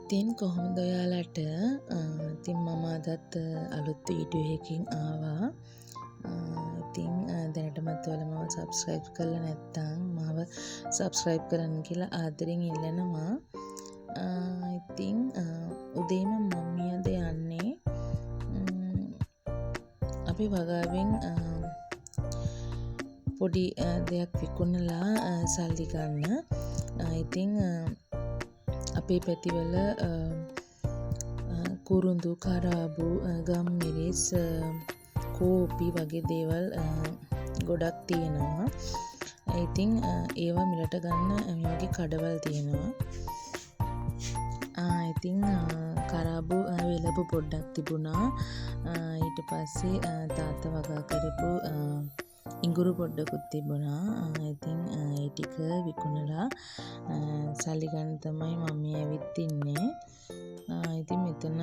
ඉතින් කොහොමද ඔයාලට ඉතින් මම අදත් අලුත් වීඩියෝ එකකින් ආවා. ඉතින් දැනටමත් ඔයාලා මම සබ්ස්ක්‍රයිබ් කරලා නැත්නම් මාව සබ්ස්ක්‍රයිබ් කරන්න කියලා ආදරෙන් ඉල්ලනවා. ඉතින් උදේම මම අද යන්නේ අපි වගාවෙන් පොඩි දෙයක් විකුණලා සල්ලි ගන්න. ඉතින් අපේ පැතිවල කුරුඳු කරාබු ගම්මිරිස් කෝපි වගේ දේවල් ගොඩක් තියෙනවා. ඉතින් ඒවා මිලට ගන්න මේ වගේ කඩවල් තියෙනවා. ඉතින් කරාබු වෙලපු පොඩ්ඩක් තිබුණා. ඊට පස්සේ තාත්තා වගා කරපු ඉඟුරු පොඩ්ඩකුත් තිබුණා. ඉතින් ඒ ටික විකුණලා සල්ලි ගන්න තමයි මම ඇවිත් ඉන්නේ. ඉතින් මෙතන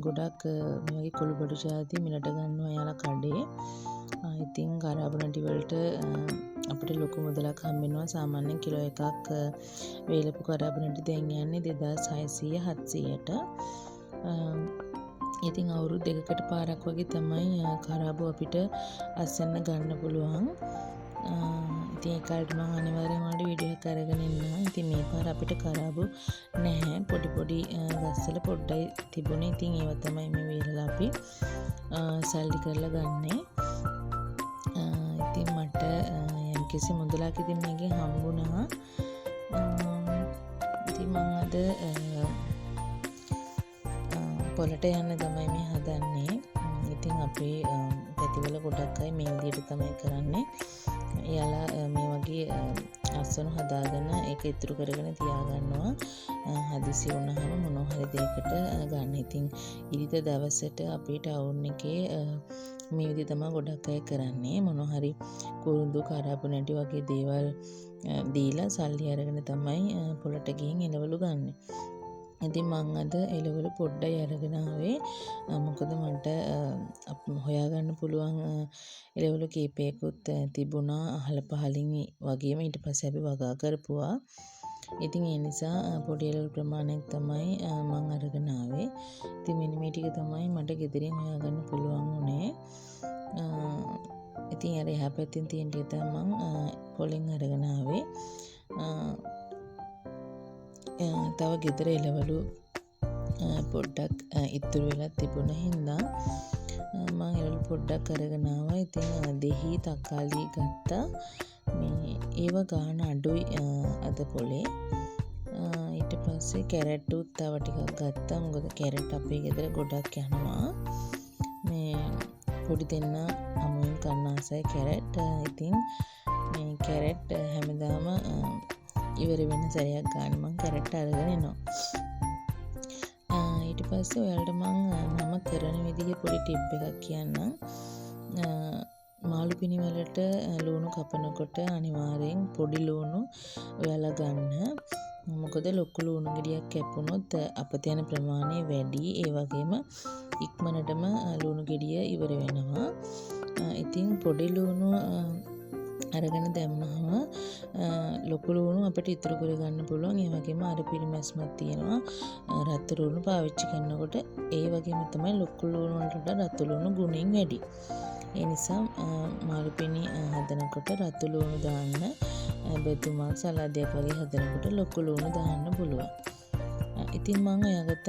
ගොඩක් මේ වගේ කොළු බඩු ජාති මිලට ගන්නවා යාලා කඩේ. ඉතින් කරාබු නැටි වලට අපිට ලොකු මුදලක් හම්බ වෙනවා. සාමාන්‍යයෙන් කිලෝ එකක් වේලපු කරාබු නැටි දැන් යන්නේ 2600 700ට. ඉතින් අවුරුදු දෙකකට පාරක් වගේ තමයි කරාබු අපිට අස්සන්න ගන්න පුළුවන්. ඉතින් ඒ කාලේට මම අනිවාර්යෙන් වලට වීඩියෝ එක අරගෙන ඉන්නවා. ඉතින් මේ පාර අපිට කරාබු නැහැ. පොඩි ගස්වල පොඩ්ඩයි තිබුණේ. ඉතින් ඒවා තමයි මේ වේලලා අපි සල්ලි කරලා ගන්නෙ. ඉතින් මට යම්කිසි මුදලක් ඉතින් මේකෙන් හම්බුණා. ඉතින් මම අද පොලට යන්න තමයි මේ හදන්නේ. ඉතින් අපේ පැතිවල ගොඩක් අය මේ විදිහට තමයි කරන්නේ. එයාලා මේ වගේ අස්වනු හදාගෙන ඒක ඉතුරු කරගෙන තියාගන්නවා. හදිසි වුණාම මොනවා හරි දෙයකට ගන්න. ඉතින් ඉරිද දවසට අපේ ටවුන් එකේ මේ විදිහ තමයි ගොඩක් අය කරන්නේ. මොනවා හරි කුරුඳු කරාබු නැටි වගේ දේවල් දීලා සල්ලි අරගෙන තමයි පොලට ගිහින් එළවලු ගන්න. ඉතින් මං අද එළවලු පොඩ්ඩයි අරගෙන ආවේ. මොකද මට හොයාගන්න පුළුවන් එළවලු කීපයකුත් තිබුණා අහල පහලින් වගේම. ඊට පස්සේ අපි වගා කරපුවා. ඉතින් ඒ නිසා පොඩි එළවලු ප්‍රමාණයක් තමයි මං අරගෙන ආවේ. ඉතින් මෙන්න මේ ටික තමයි මට ගෙදරින් හොයාගන්න පුළුවන් වුණේ. ඉතින් අර එහා පැත්තෙන් තියෙන ටික තමයි මං පොලෙන් අරගෙන ආවේ. තව ගෙදර එළවලු පොඩ්ඩක් ඉතුරු වෙලා තිබුණ හින්දා මම එළවලු පොඩ්ඩක් අරගෙන ආවා. ඉතින් දෙහි තක්කාලි ගත්තා. මේ ඒව ගාන අඩුයි අද පොලේ. ඊට පස්සේ කැරට්ටුත් තව ටිකක් ගත්තා. මොකද කැරට් අපේ ගෙදර ගොඩක් යනවා. මේ පොඩි දෙන්න අමුවෙන් කන්න ආසයි කැරට්. ඉතින් මේ කැරට් හැමදාම ඉවර වෙන සැරයක් ගන්න මම කැරට් අරගෙන එනවා. ඊට පස්සේ ඔයාලට මම කරන විදිහේ පොඩි ටිප් එකක් කියන්නම්. මාළු පිණි වලට ලුණු කපනකොට අනිවාර්යෙන් පොඩි ලුණු ඔයාලා ගන්න. මොකද ලොකු ලුණු ගෙඩියක් කැපුණොත් අපත යන ප්‍රමාණය වැඩි. ඒ වගේම ඉක්මනටම ලුණු ගෙඩිය ඉවර වෙනවා. ඉතින් පොඩි ලුණු අරගෙන දැම්මහම ලොකු ලුණු අපිට ඉතුරු කරගන්න පුළුවන්. ඒ වගේම අර පිරිමැස්මක් තියෙනවා රතු ලුණු පාවිච්චි කරනකොට. ඒ වගේම තමයි ලොකු ලුණු වලට රතු ලුණු ගුණයෙන් වැඩි. ඒ නිසා මාළු පිණි හදනකොට රතු ලුණු දාන්න. බෙදුමක් සලාදයක් වගේ හදනකොට ලොකු ලුණු දාන්න පුළුවන්. ඉතින් මම හොයාගත්ත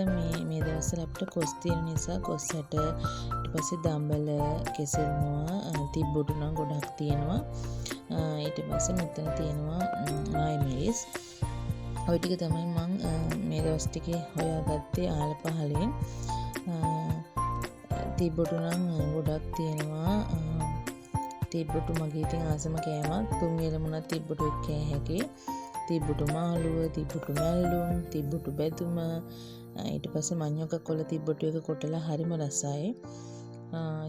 මේ දවස්වල අපිට කොස් තියෙන නිසා කොස් ඇට, ඊට පස්සේ දම්බල, කෙසෙල් මුව, තිබ්බොටු නම් ගොඩක් තියෙනවා. ඊට පස්සේ මෙතන තියෙනවා නායි මිරිස්. ඔය ටික තමයි මම මේ දවස් ටිකේ හොයාගත්තේ ආල පහලින්. තිබ්බොටු නම් ගොඩක් තියෙනවා. තිබ්බොටු මගේ ඉතින් ආසම කෑමක්. තුන් එළමුණක් තිබ්බොටු කෑ හැකි. තිබ්බොටු මාළුව, තිබ්බොටු මැල්ලුම්, තිබ්බොටු බැදුම, ඊට පස්සේ මඤ්ඤොක්ක කොළ තිබ්බොටු එක කොටලා හරිම රසයි.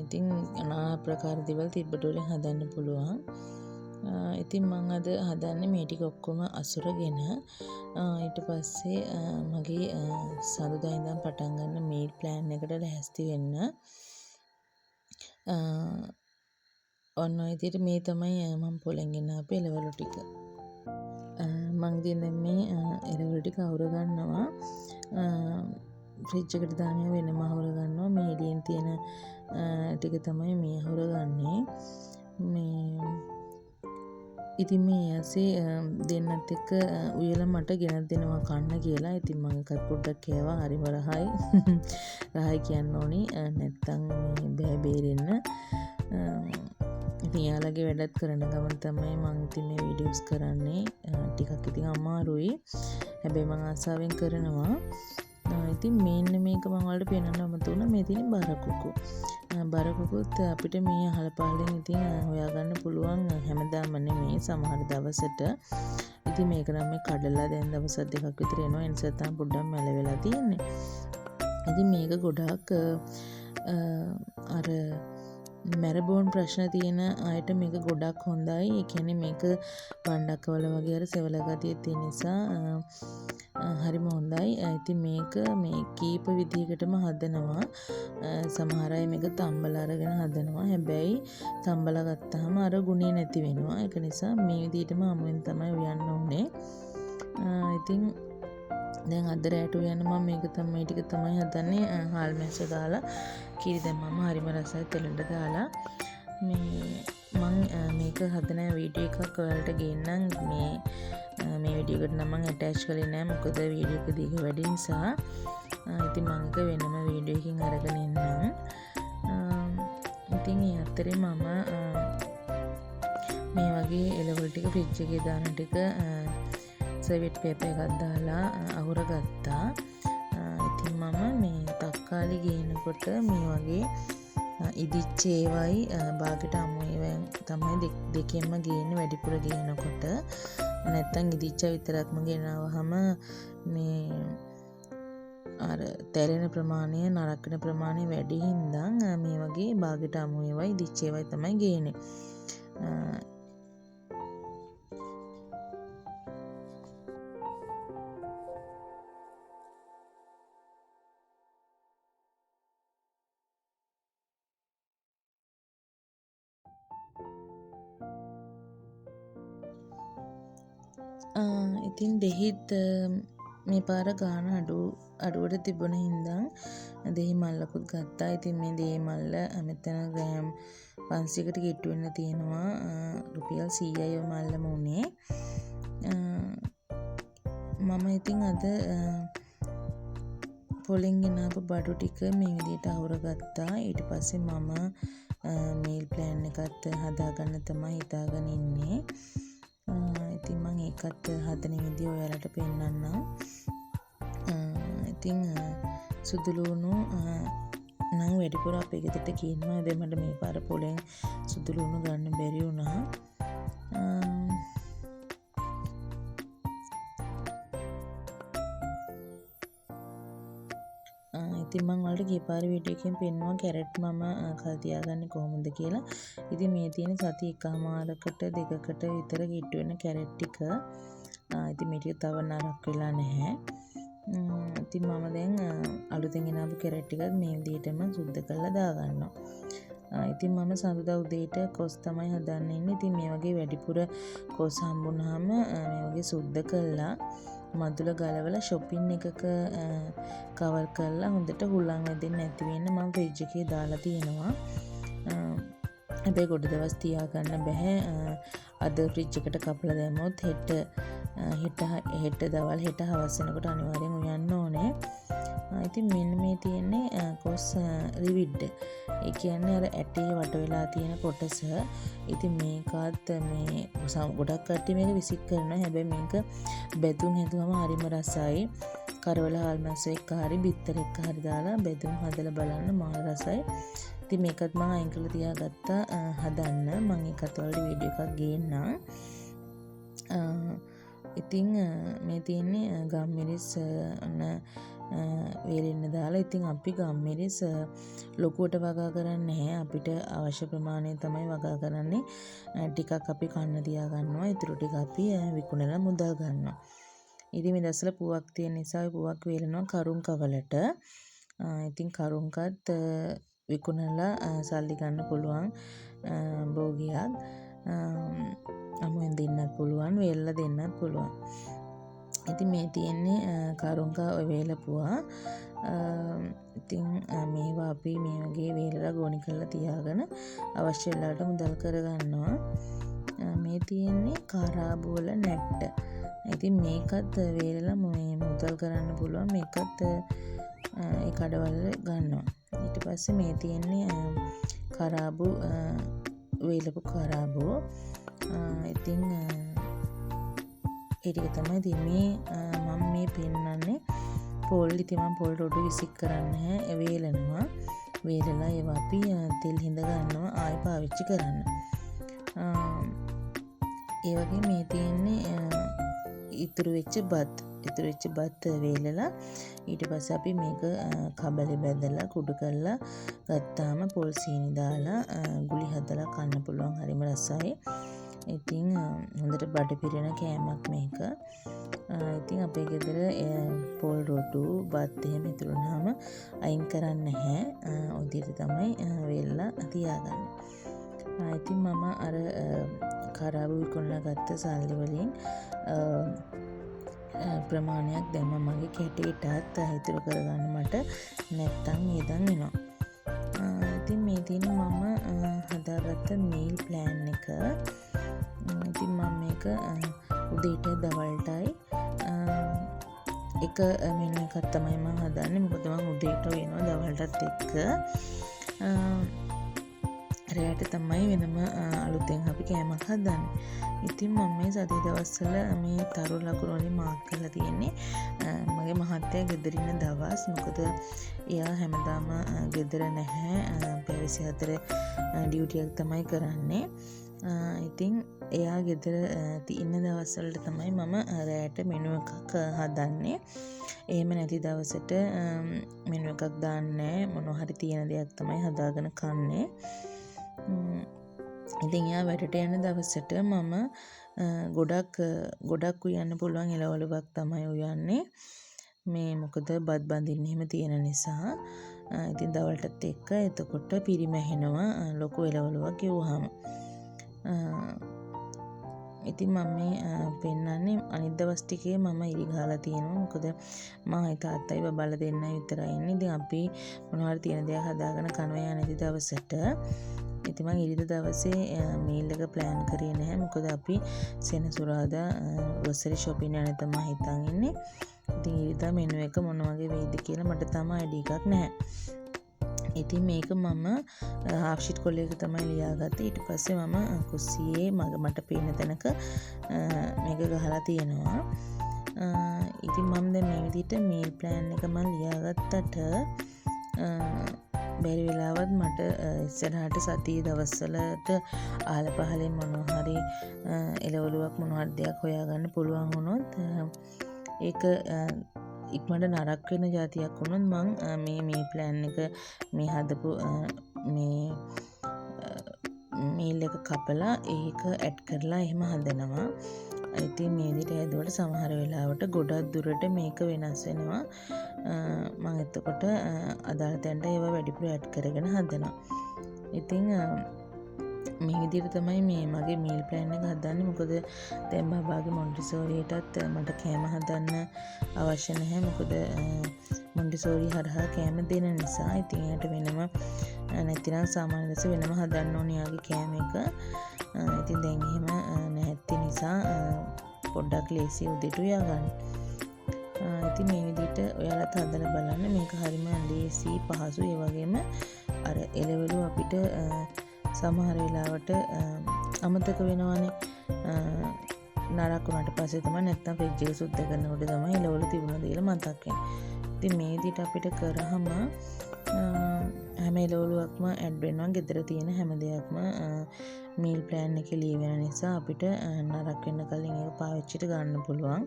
ඉතින් নানা ප්‍රකාර දේවල් තිබ්බොටු වලින් හදන්න පුළුවන්. ඉතින් මම අද හදන්නේ මේ ටික ඔක්කොම අසුරගෙන. ඊට පස්සේ මගේ සඳුදා ඉඳන් පටන් ගන්න මීල් ප්ලෑන් එකට ලැහැස්ති වෙන්න. ඔන්න ඔය විදිහට මේ තමයි මම පොලෙන් ගෙන ආපු එළවලු ටික. මං ඉතින් දැන් මේ එළවලු ටික අවුර ගන්නවා. ෆ්‍රිජ් එකට දානවා වෙනම අහුර ගන්නවා. මේ එළියෙන් තියෙන ටික තමයි මේ අහුර ගන්නේ. මේ ඉතින් මේ ඇසේ දෙන්නත් එක්ක උයලා මට ගෙනත් දෙනවා කන්න කියලා. ඉතින් මම එකත් පොඩ්ඩක් කෑවා. හරිම රහයි. රහයි කියන්න ඕනි. නැත්තම් මේ බේරෙන්න. ඉතින් යාළගේ වැඩත් කරන ගමන් තමයි මම ඉතින් මේ වීඩියෝස් කරන්නේ. ටිකක් ඉතින් අමාරුයි. හැබැයි මම ආසාවෙන් කරනවා. ඉතින් මේන්න මේක මම වලට පෙන්වන්නම තුන මේ තියෙන බරකුකු. බරකුකුත් අපිට මේ අහල පහලින් ඉතින් හොයාගන්න පුළුවන් හැමදාම නෙමෙයි සමහර දවසට. ඉතින් මේක නම් මේ කඩලා දැන් දවස් දෙකක් විතර එනවා. ඒ නිසා තමයි පොඩ්ඩක් මැල වෙලා තියෙන්නේ. ඉතින් මේක ගොඩාක් අර මැරබෝන් ප්‍රශ්න තියෙන අයට මේක ගොඩක් හොඳයි. ඒ කියන්නේ මේක වණ්ඩක්කවල වගේ අර සෙවල ගතිය තියෙන නිසා හරිම හොඳයි. ඉතින් මේක මේ කීප විදිහකටම හදනවා. සමහර අය මේක තම්බලා අරගෙන හදනවා. හැබැයි තම්බලා ගත්තාම අර ගුණේ නැති වෙනවා. ඒක නිසා මේ විදිහටම අමුවෙන් තමයි උයන්න ඕනේ. ඉතින් දැන් අද රැට උයන්න මම මේක තමයි ටික තමයි හදන්නේ. හාල් මැස්ස දාලා කිරි දැම්මම හරිම රසයි තෙලට දාලා. මම මේක හදන වීඩියෝ එකක් ඔයාලට ගේන්නම්. මේ වීඩියෝ එකට නම් මම ඇටච් කරේ නෑ. මොකද වීඩියෝ එක දිග වැඩි නිසා. ඉතින් මම එක වෙනම වීඩියෝ එකකින් අරගෙන ඉන්නම්. ඉතින් ඒ අතරේ මම මේ වගේ එළවලු ටික ෆ්‍රිජ් එකේ දාන ටික සර්විට් පේපර් එකක් දාලා අහුර ගත්තා. ඉතින් මම මේ තක්කාලි ගේනකොට මේ වගේ ඉදිච්ච ඒවයි බාගෙට අමු ඒවා තමයි දෙකෙන්ම ගේන්නේ වැඩිපුර ගේනකොට. නැත්තම් ඉදිච්ච විතරක්ම ගෙනාවහම මේ අර තැරෙන ප්‍රමාණය නරක වෙන ප්‍රමාණය වැඩි හින්දා මේ වගේ බාගෙට අමු ඒවයි ඉදිච්ච ඒවයි තමයි ගේන්නේ. ඉතින් දෙහිත් මේ පාර ගාන අඩුවට තිබුණ හින්දා දෙහි මල්ලකුත් ගත්තා. ඉතින් මේ දෙහි මල්ල මෙතන ග්‍රෑම් 500කට කිට්ටු වෙන්න තියෙනවා. රුපියල් 100යි මල්ලම උනේ. මම ඉතින් අද පොලින් ගෙනාපු බඩු ටික මේ විදිහට අහුරගත්තා. ඊට පස්සේ මම මීල් ප්ලෑන් එකත් හදාගන්න තමයි හිතාගෙන ඉන්නේ. ඉතින් මම ඒකත් හදන විදිය ඔයාලට පෙන්නන්නම්. ඉතින් සුදු ලුණු නම් වැඩිපුර අපේ ගෙදරට කියනවා. හැබැයි මට මේ පාර පොලෙන් සුදු ලුණු ගන්න බැරි වුණා. ඉතින් මම වලට ගිය පාර වීඩියෝ එකෙන් පෙන්නුවා කැරට් මම කල් තියාගන්නේ කොහොමද කියලා. ඉතින් මේ තියෙන සති එකමාරකට දෙකකට විතර කිට්ටු වෙන කැරට් ටික. ඉතින් මේ ටික තව නරක් වෙලා නැහැ. ඉතින් මම දැන් අලුතෙන් ගෙනාපු කැරට් ටිකත් මේ විදිහටම සුද්ධ කරලා දාගන්නවා. ඉතින් මම සඳුදා උදේට කොස් තමයි හදන්න ඉන්නේ. ඉතින් මේ වගේ වැඩිපුර කොස් හම්බුනහම මේ වගේ සුද්ධ කළා මදුල ගලවලා shopping එකක කවර් කරලා හොඳට හුලං වැදෙන්නේ නැති වෙන්න මම ෆ්‍රිජ් එකේ දාලා තියෙනවා. හැබැයි ගොඩ දවස් තියාගන්න බෑ. අද ෆ්‍රිජ් එකට කපලා දැම්මොත් හෙට දවල් හෙට හවස වෙනකොට අනිවාර්යෙන් උයන්න ඕනේ. ඉතින් මෙන්න මේ තියෙන්නේ කොස් රිවිඩ්. ඒ කියන්නේ අර ඇටේ වට වෙලා තියෙන කොටස. ඉතින් මේකත් මේ ගොඩක් කට්ටිය මේක විසික් කරනවා. හැබැයි මේක බෙදුම් හැදුවම හරිම රසයි. කරවල හාල් මැස්ස එක්ක හරි බිත්තර එක්ක හරි දාලා බෙදුම් හදලා බලන්න මාර රසයි. ඉතින් මේකත් මම අයින් කරලා තියාගත්තා හදන්න. මම ඒකත් වලට වීඩියෝ එකක් ගේන්නම්. ඉතින් මේ තියෙන්නේ ගම්මිරිස් වේලෙන්න දාලා. ඉතින් අපි ගම්මිරිස් ලොකුවට වගා කරන්නේ නැහැ. අපිට අවශ්‍ය ප්‍රමාණය තමයි වගා කරන්නේ. ටිකක් අපි කන්න තියා ගන්නවා. ඊටු ටික අපි විකුණලා මුදල් ගන්නවා. ඉතින් මේ දැසල පුවක් තියෙන නිසා පුවක් වේලනවා කරුම් කවලට. ඉතින් කරුම්කත් විකුණලා සල්ලි ගන්න පුළුවන් භෝගියක්. අමුවෙන් දෙන්නත් පුළුවන්, වේලලා දෙන්නත් පුළුවන්. ඉතින් මේ තියෙන්නේ කරුංකා ඔය වේලපුවා. ඉතින් මේවා අපි මේ වගේ වේලලා ගෝනි කරලා තියාගෙන අවශ්‍ය වෙලාවට මුදල් කරගන්නවා. මේ තියෙන්නේ කරාබු වල නැට්ට. ඉතින් මේකත් වේලලා මේ මුදල් කරන්න පුළුවන්. මේකත් ඒ කඩවල ගන්නවා. ඊට පස්සේ මේ තියෙන්නේ කරාබු වේලපු කරාබු. ඉතින් ඒ ටික තමයි ඉතින් මේ මම මේ පෙන්නන්නේ පොල්. ඉතින් මම පොල් රොඩු විසික් කරන්නේ නැහැ. වේලනවා. වේලලා ඒවා අපි තෙල් හිඳ ගන්නවා ආයෙ පාවිච්චි කරන්න. ඒ වගේ මේ තියෙන්නේ ඉතුරු වෙච්ච බත් වේලලා ඊට පස්සේ අපි මේක කබලේ බැදලා කුඩු කරලා ගත්තාම පොල් සීනි දාලා ගුලි හදලා කන්න පුළුවන්. හරිම රසයි. ඉතින් හොඳට බඩ පිරෙන කෑමක් මේක. ඉතින් අපේ ගෙදර පොල් රොටු බත් එහෙම ඉතුරුනහම අයින් කරන්නේ නැහැ. ඔය විදිහට තමයි වේලලා තියාගන්නේ. ඉතින් මම අර කරාබු විකුණලා ගත්ත සල්ලි වලින් ප්‍රමාණයක් දැම්ම මගේ කැටේටත් ඉතුරු කරගන්න මට නැත්තම් ඉදන් වෙනවා. ඉතින් මේ තියෙන මම හදාගත්ත මීල් ප්ලෑන් එක. ඉතින් මම මේක උදේට දවල්ටයි එක මෙනු එකක් තමයි මම හදන්නේ. මොකද මම උදේට වෙනවා දවල්ටත් එක්ක. රැයට තමයි වෙනම අලුතෙන් අපි කෑමක් හදන්නේ. ඉතින් මම මේ සති දවස්වල මේ තරු ලකුණු වලින් මාක් කරලා තියෙන්නේ මගේ මහත්තයා ගෙදර ඉන්න දවස්. මොකද එයා හැමදාම ගෙදර නැහැ. පැවිසි 4 ඩියුටි එක තමයි කරන්නේ. ඉතින් එයා ගෙදර ඉන්න දවස්වලට තමයි මම රැයට මෙනු එකක් හදන්නේ. එහෙම නැති දවසට මෙනු එකක් දාන්නේ මොනවා හරි තියෙන දෙයක් තමයි හදාගෙන කන්නේ. ඉතින් එයා වැඩට යන දවසට මම ගොඩක් උයන්න පුළුවන් එළවලුවක් තමයි උයන්නේ. මේ මොකද බත් බඳින්න එහෙම තියෙන නිසා. ඉතින් දවල්ටත් එක්ක එතකොට පිරිමැහෙනවා ලොකු එළවලුවක් කිව්වහම. ඉතින් මම මේ පෙන්නන්නේ අනිත් දවස් ටිකේ මම ඉරි ගහලා තියෙනවා. මොකද මායි තාත්තයි බබාලා දෙන්නයි විතරයි ඉන්නේ. ඉතින් අපි මොනවා හරි තියෙන දේක් හදාගෙන කනවා නැති දවසට. ඉතින් මම ඉරිද දවසේ මීල් එක ප්ලෑන් කරේ නැහැ. මොකද අපි සෙනසුරාදා ග්‍රොසරි shopping යන්න තමයි හිතන් ඉන්නේ. ඉතින් ඉරිදා මෙනු එක මොන වගේ වෙයිද කියලා මට තාම අයිඩියා එකක් නැහැ. ඉතින් මේක මම හාෆ් ෂීට් කොලයක තමයි ලියාගත්තේ. ඊට පස්සේ මම කුස්සියේ මට පේන තැනක මේක ගහලා තියෙනවා. ඉතින් මම දැන් මේ විදිහට මීල් ප්ලෑන් එක මම ලියාගත්තට බැරි වෙලාවත් මට ඉස්සරහට සතියේ දවස්වලට ආල පහලෙන් මොනවා හරි එළවලුවක් මොනවා හරි දෙයක් හොයාගන්න පුළුවන් වුණොත් ඒක ඉක්මනට නරක වෙන જાතියක් වුණොත් මම මේ ප්ලෑන් එක මේ හදපු මේ මීල් එක කපලා ඒක ඇඩ් කරලා එහෙම හදනවා. ඉතින් මේ විදිහට හැදුවට සමහර වෙලාවට ගොඩක් දුරට මේක වෙනස් වෙනවා. මම එතකොට අදාළ තැනට ඒවා වැඩිපුර ඇඩ් කරගෙන හදනවා. ඉතින් මේ විදිහට තමයි මේ මගේ මීල් ප්ලෑන් එක හදන්නේ. මොකද දැන් බබාගේ මොන්ටිසෝරියටත් මට කෑම හදන්න අවශ්‍ය නැහැ. මොකද මොන්ටිසෝරි හරහා කෑම දෙන නිසා. ඉතින් එයාට වෙනම නැතිනම් සාමාන්‍ය දවසේ වෙනම හදන්න ඕනේ යාගේ කෑම එක. ඉතින් දැන් එහෙම නැති නිසා පොඩ්ඩක් ලේසි උදේට උයා ගන්න. ඉතින් මේ විදිහට ඔයාලත් හදලා බලන්න. මේක හරිම ලේසි පහසු. ඒ වගේම අර එළවලු අපිට සමහර වෙලාවට අමතක වෙනවානේ. නරක වුණාට පස්සේ තමයි නැත්තම් ෆ්‍රිජ් එක සුද්ධ කරනකොට තමයි එළවලු තිබුණාද කියලා මතක් වෙන්නේ. ඉතින් මේ විදිහට අපිට කරාම හැම එළවලුවක්ම ඇඩ් වෙනවා. ගෙදර තියෙන හැම දෙයක්ම මීල් ප්ලෑන් එකේ ලියවෙන නිසා අපිට නරක වෙන්න කලින් ඒක පාවිච්චිට ගන්න පුළුවන්.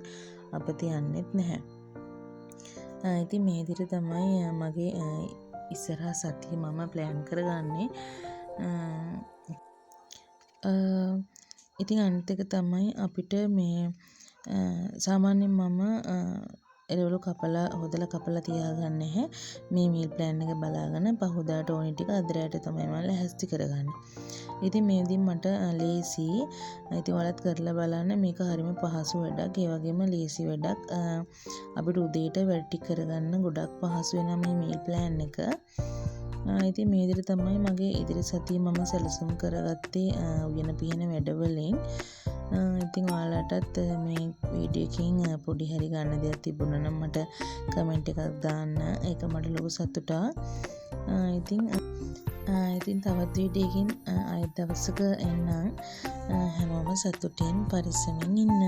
අපත යන්නෙත් නැහැ. ඉතින් මේ විදිහට තමයි මගේ ඉස්සරහා සතිය මම ප්ලෑන් කරගන්නේ. ඉතින් අනිත් එක තමයි අපිට මේ සාමාන්‍යයෙන් මම එළවලු හොදලා කපලා තියාගන්නේ නැහැ. මේ මීල් ප්ලෑන් එක බලාගෙන පහුදාට ඕනි ටික අද රැයට තමයි මම ලැහැස්ති කරගන්නේ. ඉතින් මේ විදිහින් මට ලේසි. ඉතින් ඔයාලත් කරලා බලන්න. මේක හරිම පහසු වැඩක්. ඒ වගේම ලේසි වැඩක්. අපිට උදේට වැඩ ටික කරගන්න ගොඩක් පහසු වෙනවා මේ මීල් ප්ලෑන් එක. ඉතින් මේ විදිහට තමයි මගේ ඉදිරි සතිය මම සැලසුම් කරගත්තේ උයන පියන වැඩවලින්. ඉතින් ඔයාලටත් මේ වීඩියෝ එකකින් පොඩි හරි ගන්න දෙයක් තිබුණා නම් මට කමෙන්ට් එකක් දාන්න. ඒක මට ලොකු සතුටක්. ඉතින් තවත් වීඩියෝ එකකින් ආයෙත් දවසක එන්නම්. හැමෝම සතුටින් පරිස්සමින් ඉන්න.